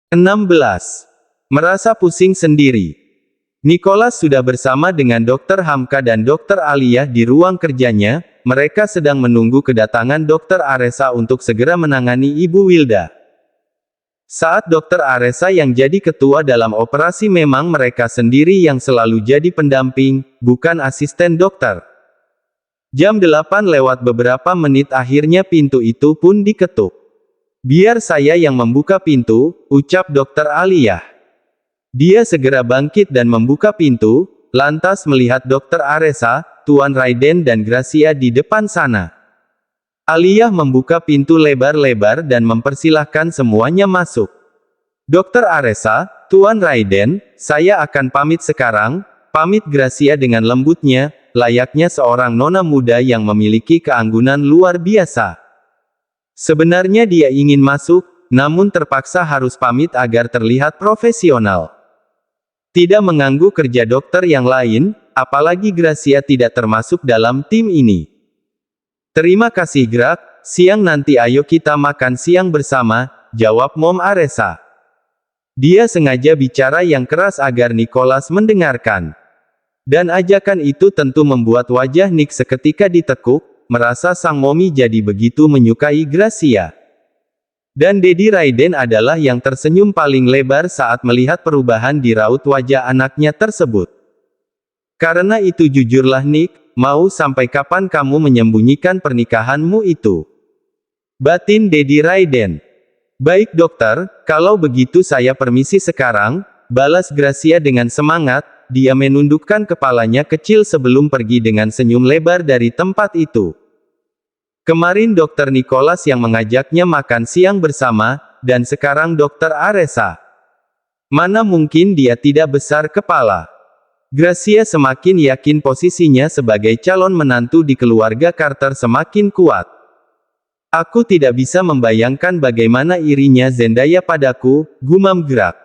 16. Merasa pusing sendiri. Nicholas sudah bersama dengan Dr. Hamka dan Dr. Aliyah di ruang kerjanya. Mereka sedang menunggu kedatangan Dr. Aresa untuk segera menangani Ibu Wilda. Saat Dr. Aresa yang jadi ketua dalam operasi, memang mereka sendiri yang selalu jadi pendamping, bukan asisten dokter. Jam 8 lewat beberapa menit akhirnya pintu itu pun diketuk. "Biar saya yang membuka pintu," ucap Dr. Aliyah. Dia segera bangkit dan membuka pintu, lantas melihat Dr. Aresa, Tuan Raiden dan Gracia di depan sana. Aliyah membuka pintu lebar-lebar dan mempersilahkan semuanya masuk. "Dr. Aresa, Tuan Raiden, saya akan pamit sekarang," pamit Gracia dengan lembutnya, layaknya seorang nona muda yang memiliki keanggunan luar biasa. Sebenarnya dia ingin masuk, namun terpaksa harus pamit agar terlihat profesional. Tidak mengganggu kerja dokter yang lain, apalagi Gracia tidak termasuk dalam tim ini. "Terima kasih Grak, siang nanti ayo kita makan siang bersama," jawab Mom Aresa. Dia sengaja bicara yang keras agar Nicholas mendengarkan. Dan ajakan itu tentu membuat wajah Nick seketika ditekuk, merasa sang momi jadi begitu menyukai Gracia. Dan Dedi Raiden adalah yang tersenyum paling lebar saat melihat perubahan di raut wajah anaknya tersebut. "Karena itu jujurlah Nick, mau sampai kapan kamu menyembunyikan pernikahanmu itu?" batin Dedi Raiden. "Baik dokter, kalau begitu saya permisi sekarang," balas Gracia dengan semangat. Dia menundukkan kepalanya kecil sebelum pergi dengan senyum lebar dari tempat itu. Kemarin Dr. Nicholas yang mengajaknya makan siang bersama, dan sekarang Dr. Aresa. Mana mungkin dia tidak besar kepala. Gracia semakin yakin posisinya sebagai calon menantu di keluarga Carter semakin kuat. "Aku tidak bisa membayangkan bagaimana irinya Zendaya padaku," gumam Grak.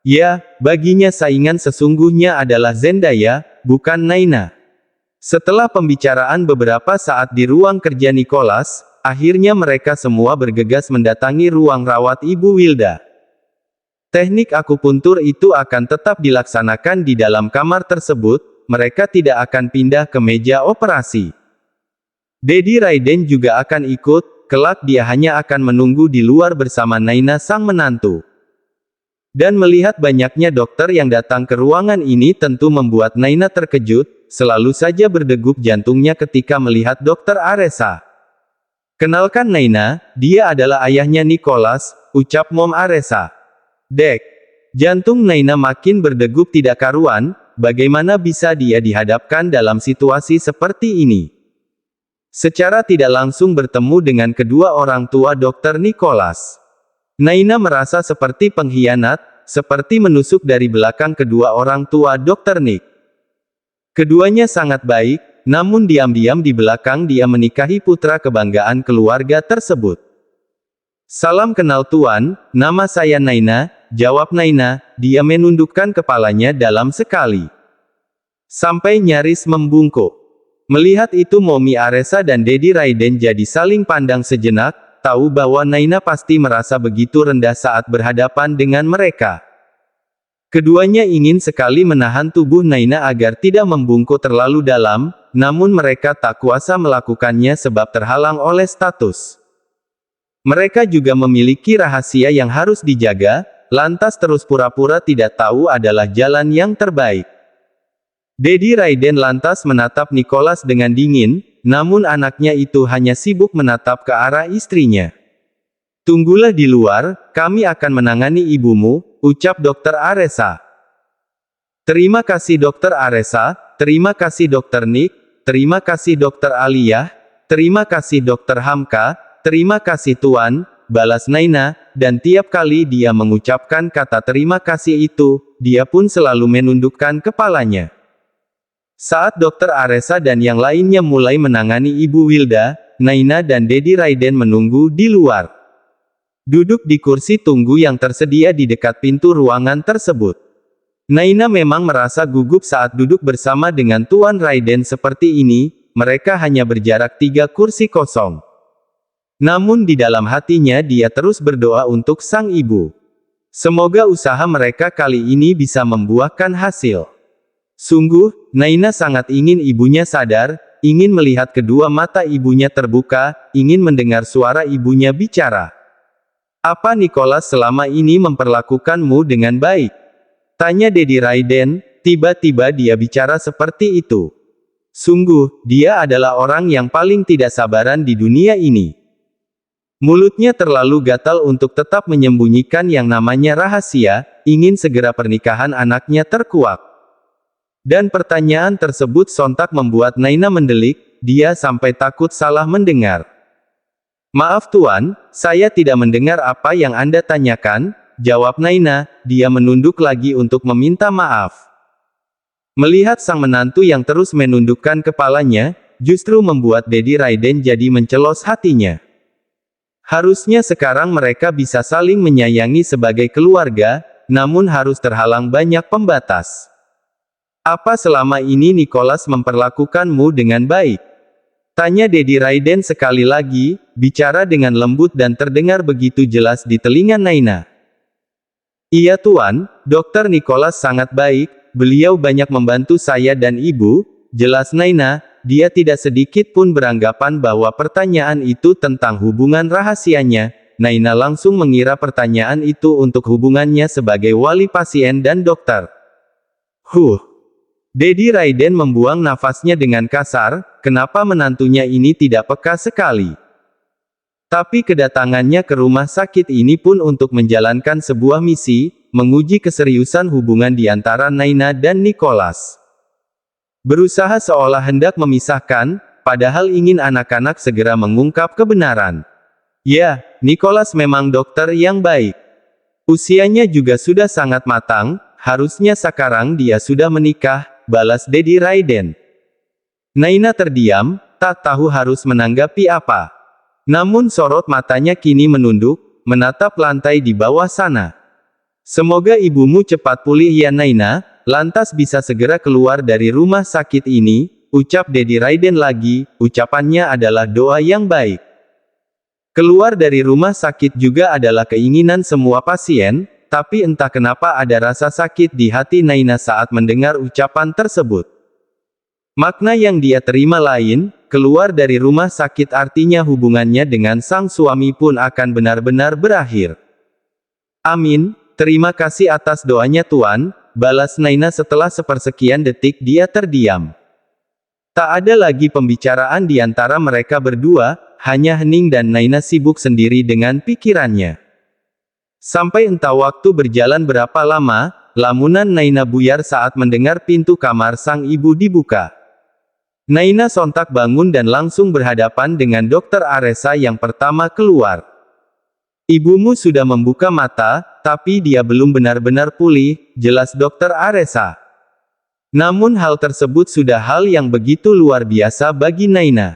Ya, baginya saingan sesungguhnya adalah Zendaya, bukan Naina. Setelah pembicaraan beberapa saat di ruang kerja Nicholas, akhirnya mereka semua bergegas mendatangi ruang rawat Ibu Wilda. Teknik akupuntur itu akan tetap dilaksanakan di dalam kamar tersebut, mereka tidak akan pindah ke meja operasi. Dedi Raiden juga akan ikut, kelak dia hanya akan menunggu di luar bersama Naina sang menantu. Dan melihat banyaknya dokter yang datang ke ruangan ini tentu membuat Naina terkejut, selalu saja berdegup jantungnya ketika melihat Dr. Aresa. "Kenalkan Naina, dia adalah ayahnya Nicholas," ucap Mom Aresa. Dek. Jantung Naina makin berdegup tidak karuan, bagaimana bisa dia dihadapkan dalam situasi seperti ini? Secara tidak langsung bertemu dengan kedua orang tua Dr. Nicholas. Naina merasa seperti pengkhianat, seperti menusuk dari belakang kedua orang tua Dr. Nick. Keduanya sangat baik, namun diam-diam di belakang dia menikahi putra kebanggaan keluarga tersebut. "Salam kenal Tuan, nama saya Naina," jawab Naina, dia menundukkan kepalanya dalam sekali. Sampai nyaris membungkuk. Melihat itu Momi Aresa dan Dedi Raiden jadi saling pandang sejenak, tahu bahwa Naina pasti merasa begitu rendah saat berhadapan dengan mereka. Keduanya ingin sekali menahan tubuh Naina agar tidak membungkuk terlalu dalam, namun mereka tak kuasa melakukannya sebab terhalang oleh status. Mereka juga memiliki rahasia yang harus dijaga, lantas terus pura-pura tidak tahu adalah jalan yang terbaik. Dedi Raiden lantas menatap Nicholas dengan dingin, namun anaknya itu hanya sibuk menatap ke arah istrinya. "Tunggulah di luar, kami akan menangani ibumu," ucap Dr. Aresa. "Terima kasih Dr. Aresa, terima kasih Dr. Nick, terima kasih Dr. Aliyah, terima kasih Dr. Hamka, terima kasih Tuan," balas Naina, dan tiap kali dia mengucapkan kata terima kasih itu, dia pun selalu menundukkan kepalanya. Saat Dr. Aresa dan yang lainnya mulai menangani Ibu Wilda, Naina dan Dedi Raiden menunggu di luar. Duduk di kursi tunggu yang tersedia di dekat pintu ruangan tersebut. Naina memang merasa gugup saat duduk bersama dengan Tuan Raiden seperti ini, mereka hanya berjarak 3 kursi kosong. Namun di dalam hatinya dia terus berdoa untuk sang ibu. Semoga usaha mereka kali ini bisa membuahkan hasil. Sungguh, Naina sangat ingin ibunya sadar, ingin melihat kedua mata ibunya terbuka, ingin mendengar suara ibunya bicara. Apa Nicholas selama ini memperlakukanmu dengan baik? Tanya Dedi Raiden, tiba-tiba dia bicara seperti itu. Sungguh, dia adalah orang yang paling tidak sabaran di dunia ini. Mulutnya terlalu gatal untuk tetap menyembunyikan yang namanya rahasia, ingin segera pernikahan anaknya terkuak. Dan pertanyaan tersebut sontak membuat Naina mendelik, dia sampai takut salah mendengar. Maaf Tuan, saya tidak mendengar apa yang Anda tanyakan, jawab Naina, dia menunduk lagi untuk meminta maaf. Melihat sang menantu yang terus menundukkan kepalanya, justru membuat Dedi Raiden jadi mencelos hatinya. Harusnya sekarang mereka bisa saling menyayangi sebagai keluarga, namun harus terhalang banyak pembatas. Apa selama ini Nicholas memperlakukanmu dengan baik? Tanya Dedi Raiden sekali lagi, bicara dengan lembut dan terdengar begitu jelas di telinga Naina. Iya Tuan, Dr. Nicholas sangat baik, beliau banyak membantu saya dan ibu, jelas Naina. Dia tidak sedikit pun beranggapan bahwa pertanyaan itu tentang hubungan rahasianya. Naina langsung mengira pertanyaan itu untuk hubungannya sebagai wali pasien dan dokter. Dedi Raiden membuang nafasnya dengan kasar, kenapa menantunya ini tidak peka sekali. Tapi kedatangannya ke rumah sakit ini pun untuk menjalankan sebuah misi, menguji keseriusan hubungan di antara Naina dan Nicholas. Berusaha seolah hendak memisahkan, padahal ingin anak-anak segera mengungkap kebenaran. Ya, Nicholas memang dokter yang baik. Usianya juga sudah sangat matang, harusnya sekarang dia sudah menikah, balas Dedi Raiden. Naina terdiam, tak tahu harus menanggapi apa. Namun sorot matanya kini menunduk, menatap lantai di bawah sana. Semoga ibumu cepat pulih ya Naina, lantas bisa segera keluar dari rumah sakit ini, ucap Dedi Raiden lagi, ucapannya adalah doa yang baik. Keluar dari rumah sakit juga adalah keinginan semua pasien, tapi entah kenapa ada rasa sakit di hati Naina saat mendengar ucapan tersebut. Makna yang dia terima lain, keluar dari rumah sakit artinya hubungannya dengan sang suami pun akan benar-benar berakhir. Amin, terima kasih atas doanya Tuan, balas Naina setelah sepersekian detik dia terdiam. Tak ada lagi pembicaraan di antara mereka berdua, hanya hening dan Naina sibuk sendiri dengan pikirannya. Sampai entah waktu berjalan berapa lama, lamunan Naina buyar saat mendengar pintu kamar sang ibu dibuka. Naina sontak bangun dan langsung berhadapan dengan Dr. Aresa yang pertama keluar. Ibumu sudah membuka mata, tapi dia belum benar-benar pulih, jelas Dr. Aresa. Namun hal tersebut sudah hal yang begitu luar biasa bagi Naina.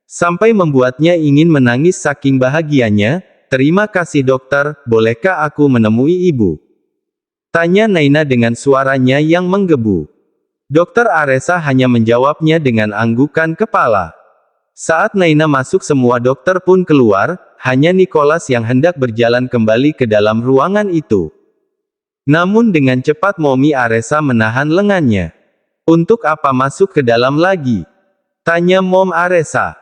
Sampai membuatnya ingin menangis saking bahagianya. Terima kasih dokter, bolehkah aku menemui ibu? Tanya Naina dengan suaranya yang menggebu. Dr. Aresa hanya menjawabnya dengan anggukan kepala. Saat Naina masuk semua dokter pun keluar, hanya Nicholas yang hendak berjalan kembali ke dalam ruangan itu. Namun dengan cepat Momi Aresa menahan lengannya. Untuk apa masuk ke dalam lagi? Tanya Mom Aresa.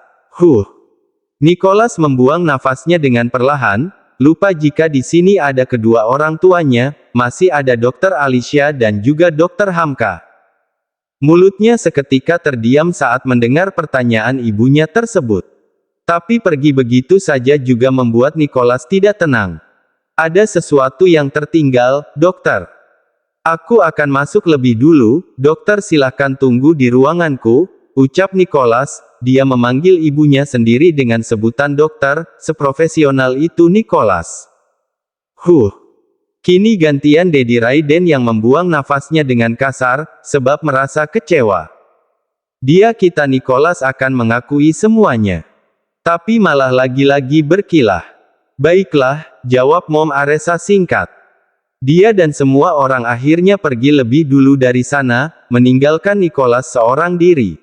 Nicholas membuang nafasnya dengan perlahan, lupa jika di sini ada kedua orang tuanya, masih ada Dr. Alicia dan juga Dr. Hamka. Mulutnya seketika terdiam saat mendengar pertanyaan ibunya tersebut. Tapi pergi begitu saja juga membuat Nicholas tidak tenang. Ada sesuatu yang tertinggal, dokter. Aku akan masuk lebih dulu, dokter silakan tunggu di ruanganku, ucap Nicholas. Dia memanggil ibunya sendiri dengan sebutan dokter, seprofesional itu Nicholas. Kini gantian Dedi Raiden yang membuang nafasnya dengan kasar, sebab merasa kecewa. Dia kita Nicholas akan mengakui semuanya. Tapi malah lagi-lagi berkilah. Baiklah, jawab Mom Aresa singkat. Dia dan semua orang akhirnya pergi lebih dulu dari sana, meninggalkan Nicholas seorang diri.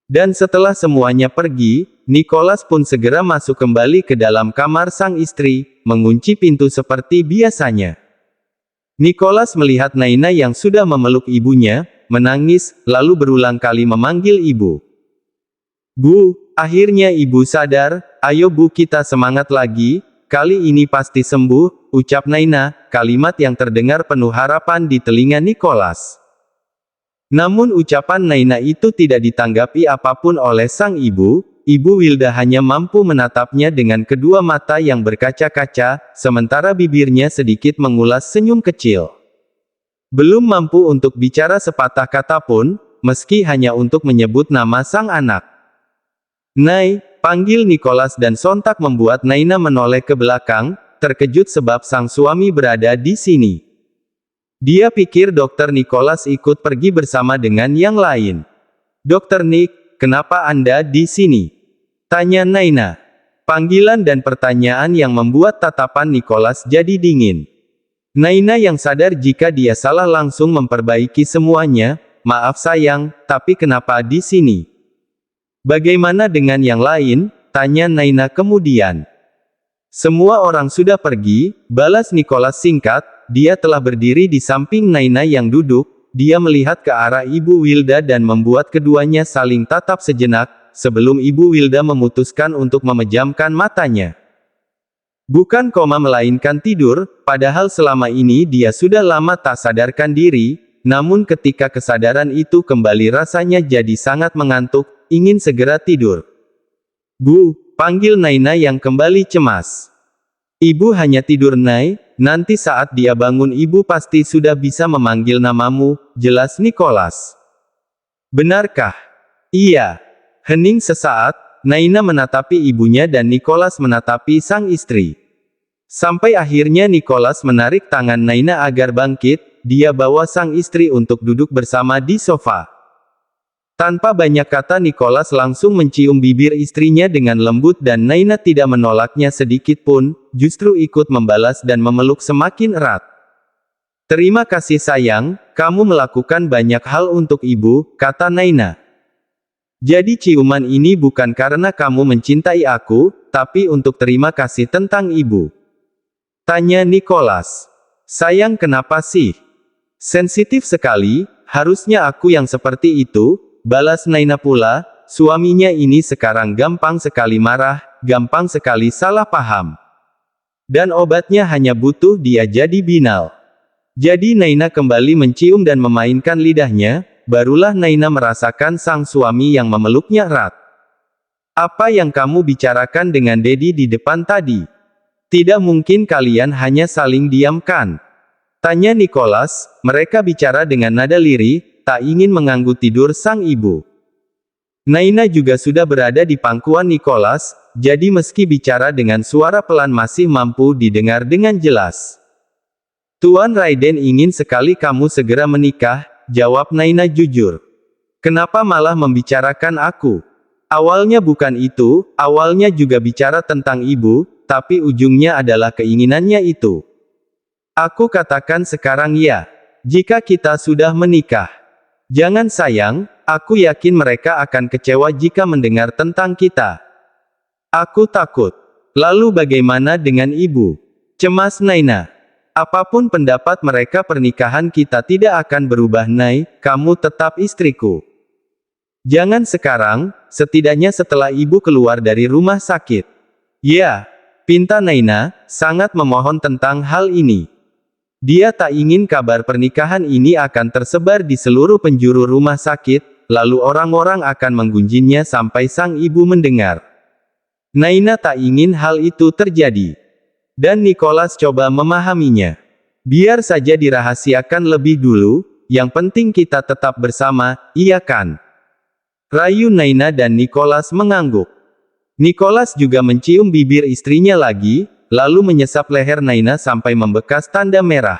Dan setelah semuanya pergi, Nicholas pun segera masuk kembali ke dalam kamar sang istri, mengunci pintu seperti biasanya. Nicholas melihat Naina yang sudah memeluk ibunya, menangis, lalu berulang kali memanggil ibu. "Bu, akhirnya ibu sadar, ayo bu kita semangat lagi, kali ini pasti sembuh," ucap Naina, kalimat yang terdengar penuh harapan di telinga Nicholas. Namun ucapan Naina itu tidak ditanggapi apapun oleh sang ibu. Ibu Wilda hanya mampu menatapnya dengan kedua mata yang berkaca-kaca, sementara bibirnya sedikit mengulas senyum kecil. Belum mampu untuk bicara sepatah kata pun, meski hanya untuk menyebut nama sang anak. "Nay," panggil Nicholas dan sontak membuat Naina menoleh ke belakang, terkejut sebab sang suami berada di sini. Dia pikir Dr. Nicholas ikut pergi bersama dengan yang lain. "Dr. Nick, kenapa Anda di sini?" tanya Naina. Panggilan dan pertanyaan yang membuat tatapan Nicholas jadi dingin. Naina yang sadar jika dia salah langsung memperbaiki semuanya. "Maaf sayang, tapi kenapa di sini?" "Bagaimana dengan yang lain?" tanya Naina kemudian. "Semua orang sudah pergi," balas Nicholas singkat. Dia telah berdiri di samping Naina yang duduk, dia melihat ke arah Ibu Wilda dan membuat keduanya saling tatap sejenak, sebelum Ibu Wilda memutuskan untuk memejamkan matanya. Bukan koma melainkan tidur, padahal selama ini dia sudah lama tak sadarkan diri, namun ketika kesadaran itu kembali rasanya jadi sangat mengantuk, ingin segera tidur. "Bu," panggil Naina yang kembali cemas. "Ibu hanya tidur Nay, nanti saat dia bangun ibu pasti sudah bisa memanggil namamu," jelas Nicholas. "Benarkah?" "Iya." Hening sesaat, Naina menatapi ibunya dan Nicholas menatapi sang istri. Sampai akhirnya Nicholas menarik tangan Naina agar bangkit, dia bawa sang istri untuk duduk bersama di sofa. Tanpa banyak kata Nicholas langsung mencium bibir istrinya dengan lembut dan Naina tidak menolaknya sedikit pun, justru ikut membalas dan memeluk semakin erat. "Terima kasih sayang, kamu melakukan banyak hal untuk ibu," kata Naina. "Jadi ciuman ini bukan karena kamu mencintai aku, tapi untuk terima kasih tentang ibu?" tanya Nicholas. "Sayang kenapa sih? Sensitif sekali, harusnya aku yang seperti itu," balas Naina pula. Suaminya ini sekarang gampang sekali marah, gampang sekali salah paham. Dan obatnya hanya butuh dia jadi binal. Jadi Naina kembali mencium dan memainkan lidahnya, barulah Naina merasakan sang suami yang memeluknya erat. "Apa yang kamu bicarakan dengan Dedi di depan tadi? Tidak mungkin kalian hanya saling diam kan?" tanya Nicholas. Mereka bicara dengan nada lirih, tak ingin mengganggu tidur sang ibu. Naina juga sudah berada di pangkuan Nicholas, jadi meski bicara dengan suara pelan masih mampu didengar dengan jelas. "Tuan Raiden ingin sekali kamu segera menikah," jawab Naina jujur. "Kenapa malah membicarakan aku? Awalnya bukan itu, awalnya juga bicara tentang ibu, tapi ujungnya adalah keinginannya itu. Aku katakan sekarang ya. Jika kita sudah menikah. Jangan sayang, aku yakin mereka akan kecewa jika mendengar tentang kita. Aku takut. Lalu bagaimana dengan ibu?" cemas Naina. "Apapun pendapat mereka pernikahan kita tidak akan berubah Nay, kamu tetap istriku. Jangan sekarang, setidaknya setelah ibu keluar dari rumah sakit." "Ya," pinta Naina, sangat memohon tentang hal ini. Dia tak ingin kabar pernikahan ini akan tersebar di seluruh penjuru rumah sakit, lalu orang-orang akan menggunjingnya sampai sang ibu mendengar. Naina tak ingin hal itu terjadi. Dan Nicholas coba memahaminya. "Biar saja dirahasiakan lebih dulu, yang penting kita tetap bersama, iya kan?" rayu Naina dan Nicholas mengangguk. Nicholas juga mencium bibir istrinya lagi, lalu menyesap leher Naina sampai membekas tanda merah.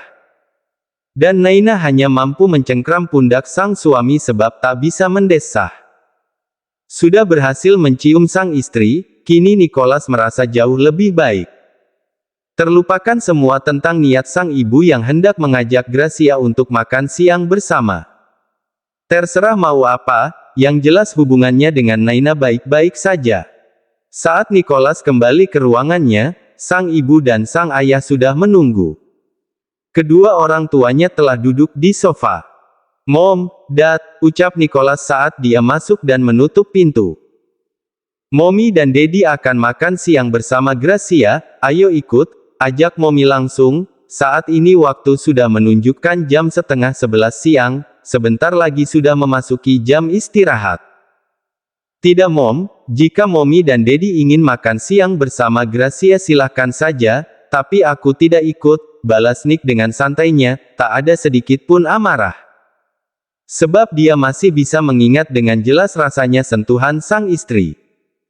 Dan Naina hanya mampu mencengkram pundak sang suami sebab tak bisa mendesah. Sudah berhasil mencium sang istri, kini Nicholas merasa jauh lebih baik. Terlupakan semua tentang niat sang ibu yang hendak mengajak Gracia untuk makan siang bersama. "Terserah mau apa, yang jelas hubungannya dengan Naina baik-baik saja. Saat Nicholas kembali ke ruangannya, sang ibu dan sang ayah sudah menunggu. Kedua orang tuanya telah duduk di sofa. "Mom, Dad," ucap Nicholas saat dia masuk dan menutup pintu. "Mommy dan Daddy akan makan siang bersama Gracia, ayo ikut," ajak Mommy langsung. Saat ini waktu sudah menunjukkan jam 10:30 siang, sebentar lagi sudah memasuki jam istirahat. "Tidak Mom, jika Mommy dan Daddy ingin makan siang bersama Gracia silahkan saja, tapi aku tidak ikut," balas Nick dengan santainya, tak ada sedikit pun amarah. Sebab dia masih bisa mengingat dengan jelas rasanya sentuhan sang istri.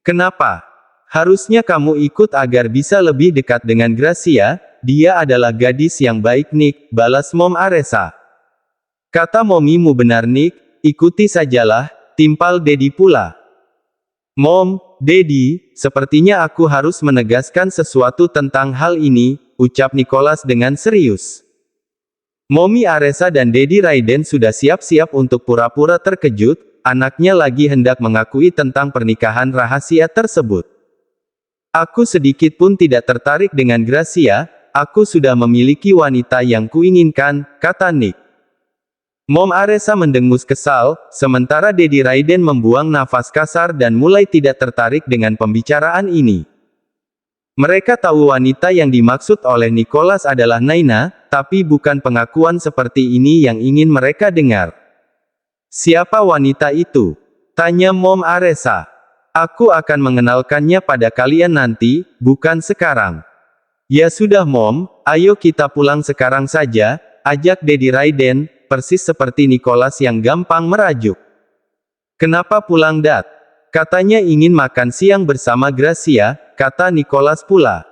"Kenapa? Harusnya kamu ikut agar bisa lebih dekat dengan Gracia, dia adalah gadis yang baik Nick," balas Mom Aresa. "Kata Momimu benar Nick, ikuti sajalah," timpal Daddy pula. "Mom, Daddy, sepertinya aku harus menegaskan sesuatu tentang hal ini," ucap Nicholas dengan serius. Mommy Aresa dan Daddy Raiden sudah siap-siap untuk pura-pura terkejut, anaknya lagi hendak mengakui tentang pernikahan rahasia tersebut. "Aku sedikit pun tidak tertarik dengan Gracia, aku sudah memiliki wanita yang kuinginkan," kata Nick. Mom Aresa mendengus kesal, sementara Daddy Raiden membuang nafas kasar dan mulai tidak tertarik dengan pembicaraan ini. Mereka tahu wanita yang dimaksud oleh Nicholas adalah Naina, tapi bukan pengakuan seperti ini yang ingin mereka dengar. "Siapa wanita itu?" tanya Mom Aresa. "Aku akan mengenalkannya pada kalian nanti, bukan sekarang." "Ya sudah Mom, ayo kita pulang sekarang saja," ajak Daddy Raiden, persis seperti Nicholas yang gampang merajuk. "Kenapa pulang Dad? Katanya ingin makan siang bersama Gracia," kata Nicholas pula.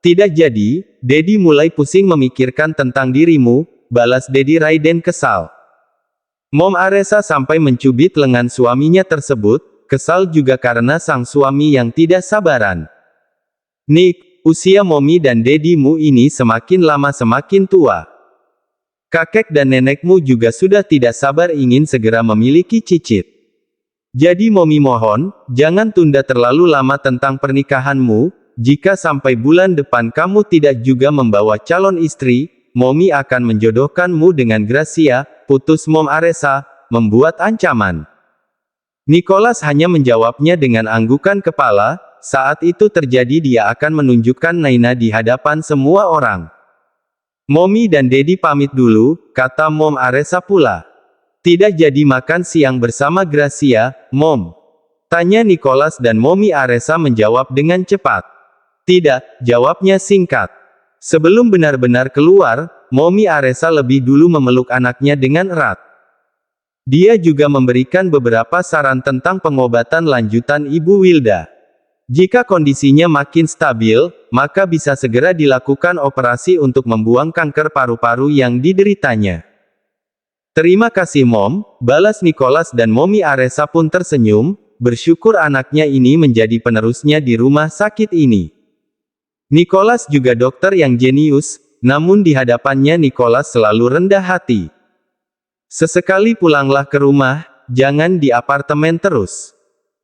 "Tidak jadi, Daddy mulai pusing memikirkan tentang dirimu," balas Daddy Raiden kesal. Mom Aresa sampai mencubit lengan suaminya tersebut, kesal juga karena sang suami yang tidak sabaran. "Nick, usia Mommy dan Daddy-mu ini semakin lama semakin tua. Kakek dan nenekmu juga sudah tidak sabar ingin segera memiliki cicit. Jadi Mommy mohon, jangan tunda terlalu lama tentang pernikahanmu, jika sampai bulan depan kamu tidak juga membawa calon istri, Mommy akan menjodohkanmu dengan Gracia," putus Mom Aresa, membuat ancaman. Nicholas hanya menjawabnya dengan anggukan kepala, saat itu terjadi dia akan menunjukkan Naina di hadapan semua orang. "Mommy dan Daddy pamit dulu," kata Mom Aresa pula. "Tidak jadi makan siang bersama Gracia, Mom?" tanya Nicholas dan Mommy Aresa menjawab dengan cepat. "Tidak," jawabnya singkat. Sebelum benar-benar keluar, Mommy Aresa lebih dulu memeluk anaknya dengan erat. Dia juga memberikan beberapa saran tentang pengobatan lanjutan Ibu Wilda. Jika kondisinya makin stabil, maka bisa segera dilakukan operasi untuk membuang kanker paru-paru yang dideritanya. "Terima kasih Mom," balas Nicholas dan Mommy Aresa pun tersenyum, bersyukur anaknya ini menjadi penerusnya di rumah sakit ini. Nicholas juga dokter yang jenius, namun di hadapannya Nicholas selalu rendah hati. "Sesekali pulanglah ke rumah, jangan di apartemen terus."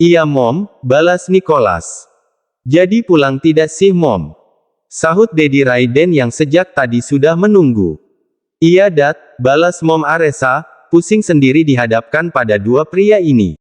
"Iya Mom," balas Nicholas. "Jadi pulang tidak sih Mom?" sahut Daddy Raiden yang sejak tadi sudah menunggu. "Iya Dad," balas Mom Aresa, pusing sendiri dihadapkan pada dua pria ini.